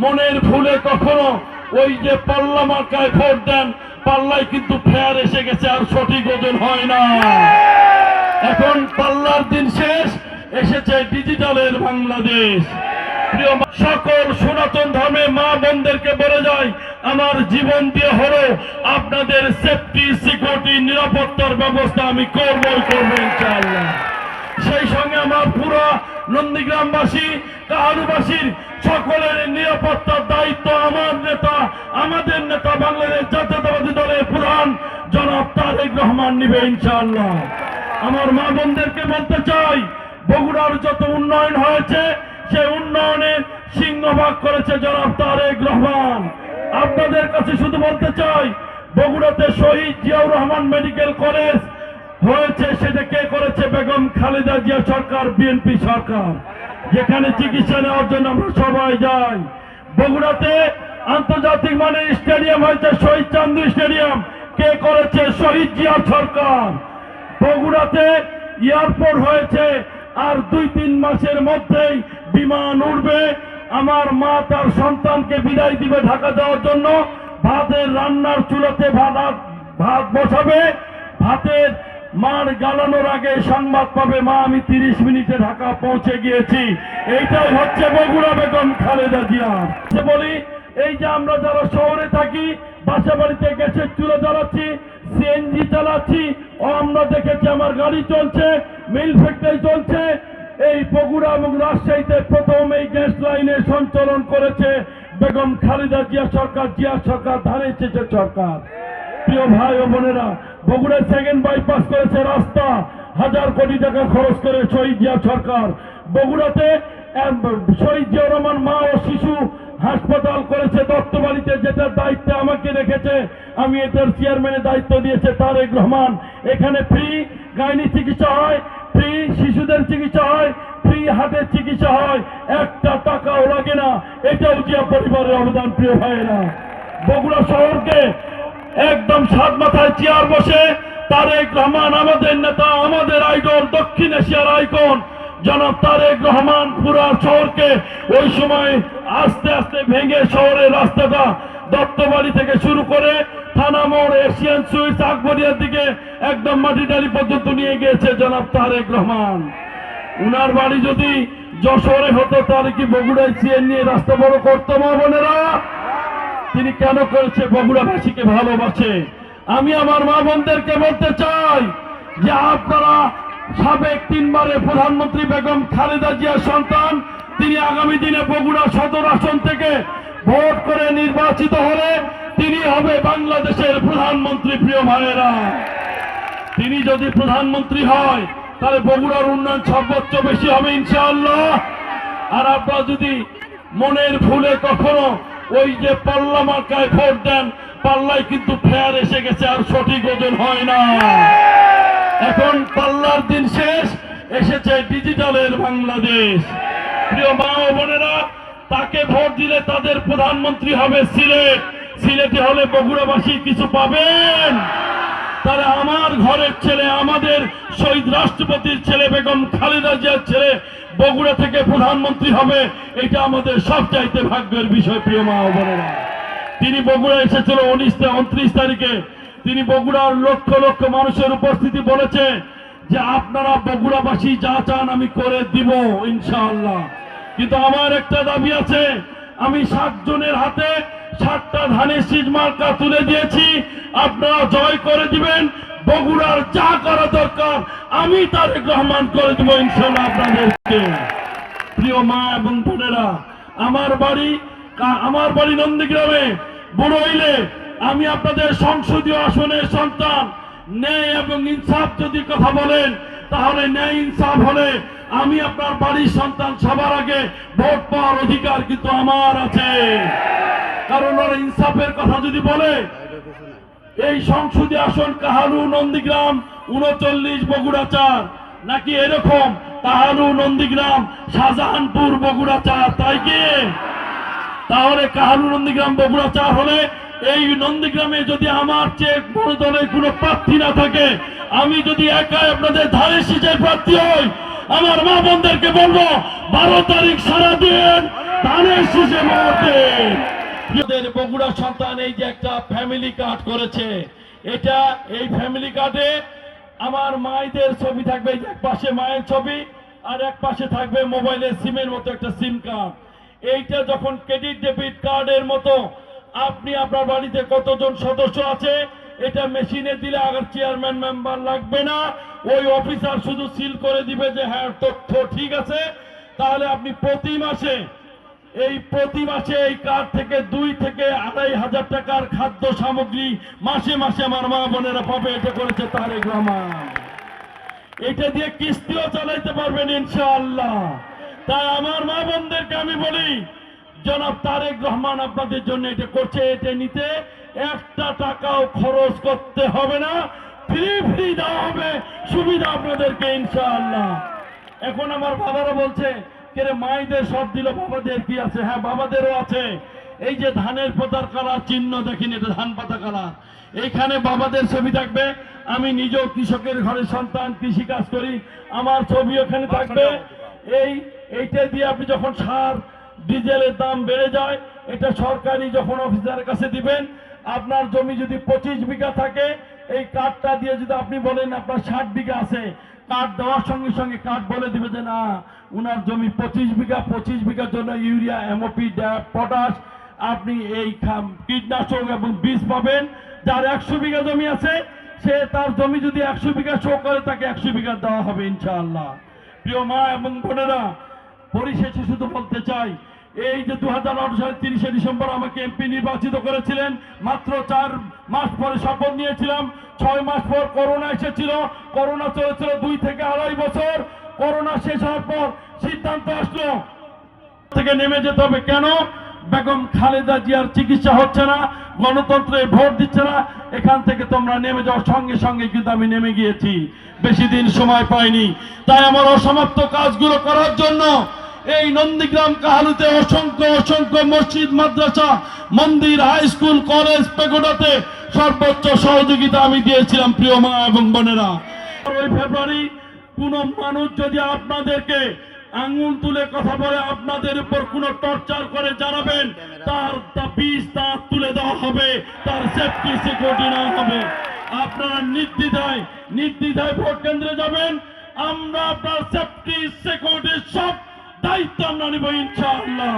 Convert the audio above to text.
মনের ভুলে কখনো ওই যে পাল্লা মার্কায় ভোট দেন, পাল্লায় কিন্তু ফেয়ার এসে গেছে, আর সঠিক ওজন হয় না। এখন পাল্লার দিন শেষ, এসেছে ডিজিটালের বাংলাদেশ। প্রিয় সকল সনাতন ধর্মে মা বোনদেরকে বলে যায়, আমার জীবন দিয়ে হলো আপনাদের সেফটি সিকিউরিটি নিরাপত্তার ব্যবস্থা আমি করবই করবো ইনশাআল্লাহ। সেই সঙ্গে আমার পুরো নন্দীগ্রামবাসী কাহালুবাসীর সকলের নিরাপত্তার দায়িত্ব আমাদের নেতা বাংলাদেশ জাতীয়তাবাদী দলের প্রধান জনাব তারেক রহমান নিবে ইনশাআল্লাহ। আমার মা বোনদেরকে বলতে চাই, বগুড়ার যত উন্নয়ন হয়েছে সে উন্নয়নের সিংহভাগ করেছে জনাব তারেক রহমান। আপনাদের কাছে শুধু বলতে চাই, বগুড়াতে শহীদ জিয়াউর রহমান মেডিকেল কলেজ হয়েছে, সেটা কে করেছে? বেগম খালেদা জিয়া সরকার, বিএনপি সরকার, যেখানে চিকিৎসা নেওয়ার জন্য আমরা সবাই যাই। বগুড়াতে আন্তর্জাতিক মানের স্টেডিয়াম হয়েছে, শহীদ চান্দু স্টেডিয়াম, কে করেছে? শহীদ জিয়া সরকার। বগুড়াতে এয়ারপোর্ট হয়েছে, আর 2-3 মাসের মধ্যেই বিমান উঠবে। আমার মা তার সন্তানকে বিদায় দিবে ঢাকা যাওয়ার জন্য, ভাতের রান্নার চুলাতে ভাত বসাবে, ভাতের মার গালানোর আগে সংবাদ পাবে, মা আমি 30 মিনিটে ঢাকা পৌঁছে গিয়েছি। এইটাই হচ্ছে বগুড়া বেগম খালেদা জিয়া। বলি, এই যে আমরা যারা শহরে থাকি, বাসা বাড়িতে গ্যাসের চুলা জ্বালাচ্ছি, সিএনজি চালাচ্ছি, ও আমরা দেখেছি আমার গাড়ি চলছে, মিল ফ্যাক্টরি চলছে। এই বগুড়া এবং রাজশাহীতে প্রথম এই গ্যাস লাইনের সঞ্চালন করেছে বেগম খালেদা জিয়া সরকার, ধানের শীষের সরকার। প্রিয় ভাই ও বোনেরা, বগুড়ায় সেকেন্ড বাইপাস করেছে রাস্তা, 1000 কোটি টাকা খরচ করে শহীদ জিয়া সরকার। বগুড়াতে শহীদ জিয়া রহমান মা ও শিশু হাসপাতাল করেছে দত্তবাড়িতে, যেটার দায়িত্বে আমাকে রেখেছে, আমি এটার চেয়ারম্যানের দায়িত্ব দিয়েছে তারেক রহমান। এখানে ফ্রি গাইনি চিকিৎসা হয়, ফ্রি শিশুদের চিকিৎসা হয়, ফ্রি হার্টের চিকিৎসা হয়, একটা টাকাও লাগে না। এটাও জিয়া পরিবারের অবদান। প্রিয় ভাইয়েরা, বগুড়া শহরকে একদম সাত মাথায় চেয়ার বসে তারেক রহমান, আমাদের নেতা, আমাদের আইডল, দক্ষিণ এশিয়ার আইকন জনাব তারেক রহমান পুরা শহরকে ওই সময় আস্তে আস্তে ভেঙে শহরের রাস্তাটা দত্তবাড়ি থেকে শুরু করে থানা মোড়, এশিয়ান সুইটস, আকবরিয়ার দিকে একদম মাটিটালি পর্যন্ত নিয়ে গিয়েছে জনাব তারেক রহমান। উনার বাড়ি যদি যশোরে হতো, তাহলে কি বগুড়ায় সিএন নিয়ে রাস্তা বড় করতো? মা বোনেরা, তিনি কেন করেছে? বগুড়াবাসীকে ভালোবাসে। আমি আমার মা বোনদেরকে বলতে চাই যে আপনারা সাবেক 3 বারের প্রধানমন্ত্রী বেগম খালেদা জিয়ার সন্তান, তিনি আগামী দিনে বগুড়া সদর আসন থেকে ভোট করে নির্বাচিত হলে তিনি হবে বাংলাদেশের প্রধানমন্ত্রী। প্রিয় ভাইয়েরা, তিনি যদি প্রধানমন্ত্রী হয়, তাহলে বগুড়ার উন্নয়ন সর্বোচ্চ বেশি হবে ইনশাআল্লাহ। আর আপনারা যদি মনের ভুলে কখনো ওই যে পাল্লা মার্কায় ভোট দেন, পাল্লায় কিন্তু ফেয়ার এসে গেছে, আর সঠিক ওজন হয় না। এখন পাল্লার দিন শেষ, এসেছে ডিজিটালের বাংলাদেশ। প্রিয় মা ও বোনেরা, তাকে ভোট দিলে তাদের প্রধানমন্ত্রী হবে সিলেটে হলে বগুড়াবাসী কিছু পাবেন? তারা আমার ঘরের ছেলে, আমাদের শহীদ রাষ্ট্রপতির ছেলে বেগম খালেদা জিয়ার ছেলে বগুড়া থেকে প্রধানমন্ত্রী হবে, এটা আমাদের সবচাইতে ভাগ্যের বিষয়। প্রিয় মা ও বোনেরা, তিনি বগুড়া এসেছিল 29 তারিখে। তিনি বগুড়ার লক্ষ লক্ষ মানুষের উপস্থিতি বলেছে যে আপনারা বগুড়াবাসী যা চান আমি করে দিব ইনশাআল্লাহ। কিন্তু আমার একটা দাবি আছে, আমি 7 জনের হাতে 7টা ধানের শীষ মার্কা তুলে দিয়েছি, আপনারা জয় করে দিবেন। বগুড়ার যা করা দরকার আমি তারেক রহমান করে দেব ইনশাআল্লাহ আপনাদেরকে। প্রিয় মা এবং বোনেরা, আমার বাড়ি নন্দীগ্রামে, বড়ইলে। আমি আপনাদের সংসদীয় আসনের সন্তান। ন্যায় এবং ইনসাফ যদি কথা বলেন, তাহলে ন্যায় ইনসাফ হলে আমি আপনার বাড়ির সন্তান, সবার আগে ভোট পাওয়ার অধিকার কিন্তু আমার আছে। কারণ ওরা ইনসাফের কথা যদি বলে, এই সংসদীয় আসন কাহালু নন্দীগ্রাম 39 বগুড়া 4, নাকি এরকম কাহালু নন্দীগ্রাম শাহজাহানপুর বগুড়া 4, তাই কি? তাহলে কাহালু নন্দীগ্রাম বগুড়া 4 হলে এই নন্দীগ্রামে যদি আমার চেয়ে বড় দলের কোনো প্রার্থী না থাকে, আমি যদি একাই আপনাদের ধানের শীষের প্রার্থী হই, আমার মা বোনদেরকে বলবো 12 তারিখ সারাদিন ধানের শীষে ভোট দিন। আমাদের বগুড়া সন্তান এই যে একটা ফ্যামিলি কার্ড করেছে, এটা এই ফ্যামিলি কার্ডে আমার মায়েদের ছবি থাকবে, এক পাশে মায়ের ছবি আর এক পাশে থাকবে মোবাইলের সিমের মতো একটা সিম কার্ড। এইটা যখন ক্রেডিট ডেবিট কার্ডের মতো আপনি আপনার বাড়িতে কতজন সদস্য আছে এটা মেশিনে দিলে আগে চেয়ারম্যান মেম্বার লাগবে না, ওই অফিসার শুধু সিল করে দিবে যে হ্যাঁ তথ্য ঠিক আছে। তাহলে আপনি প্রতি মাসে এই কার্ড থেকে 2 থেকে 2,500 টাকার খাদ্য সামগ্রী মাসে মাসে আমার মা বোনেরা পাবে। এটা করেছে তারেক রহমান। এটা দিয়ে কিস্তিও চালাইতে পারবেন ইনশাআল্লাহ। তাই আমার মা বোনদেরকে আমি বলি, জনাব তারেক রহমান আপনাদের জন্য এটা করছে, এটা নিতে 1 টাকাও খরচ করতে হবে না, ফ্রি দেওয়া হবে সুবিধা আপনাদেরকে ইনশাআল্লাহ। এখন আমার বাবারা বলছে কেরে মাইদের সব দিল, বাবাদের কি আছে? হ্যাঁ বাবাদেরও আছে। এই যে ধানের পাতার কালার চিহ্ন দেখেন, এটা ধান পাতা কালার, এইখানে বাবাদের ছবি থাকবে। আমি নিজেও কৃষকের ঘরের সন্তান, কৃষি কাজ করি, আমার ছবি ওখানে থাকবে। এইটা দিয়ে আপনি যখন সার ডিজেলের দাম বেড়ে যায়, এটা সরকারি যখন অফিসারের কাছে দিবেন, আপনার জমি যদি 25 বিঘা থাকে, এই কার্ডটা দিয়ে যদি আপনি বলেন আপনার 60 বিঘা আছে, কার্ড দেওয়ার সঙ্গে সঙ্গে কার্ড বলে দিবে যে না উনার জমি 25 বিঘা, 25 বিঘার জন্য ইউরিয়া, এমওপি, ড্যাপ, পটাশ, আপনি এই কীটনাশক এবং বীজ পাবেন। যার 100 বিঘা জমি আছে, সে তার জমি যদি 100 বিঘা শো করে, তাকে 100 বিঘা দেওয়া হবে ইনশাআল্লাহ। প্রিয় মা এবং বোনেরা, পরিশেষে শুধু বলতে চাই, এই যে 2008 সালের 30শে ডিসেম্বর আমাকে এমপি নির্বাচিত করেছিলেন, মাত্র 4 মাস পরে শপথ নিয়েছিলাম। 6 মাস পর করোনা এসেছিল, করোনা চলেছিল 2 থেকে 2.5 বছর। করোনা শেষ হওয়ার পর সিদ্ধান্ত আসলো থেকে নেমে যেতে হবে। কেন? বেগম খালেদা জিয়ার চিকিৎসা হচ্ছে না, গণতন্ত্রে ভোট দিচ্ছে না, এখান থেকে তোমরা নেমে যাওয়ার সঙ্গে সঙ্গে কিন্তু আমি নেমে গিয়েছি, বেশি দিন সময় পাইনি। তাই আমার অসমাপ্ত কাজগুলো করার জন্য এই নন্দীগ্রাম কাহালুতে অসংখ্য মসজিদ, মাদ্রাসা, মন্দির, হাই স্কুল, কলেজ, পেগোডাতে সর্বোচ্চ সহযোগিতা আমি দিয়েছিলাম। প্রিয় মা এবং বোনেরা, ওই ফেব্রুয়ারি কোন মানুষ যদি আপনাদেরকে আঙুল তুলে কথা বলে, আপনাদের উপর কোন টর্চার করে, জানাবেন তার বিষ দাঁত তুলে দেওয়া হবে, তার সেফটি সিকিউরিটি নেওয়া হবে। আপনারা নির্দ্বিধায় ভোট কেন্দ্রে যাবেন, আমরা আপনার সেফটি সিকিউরিটির সব দায়িত্ব আমরা নিব ইনশাআল্লাহ।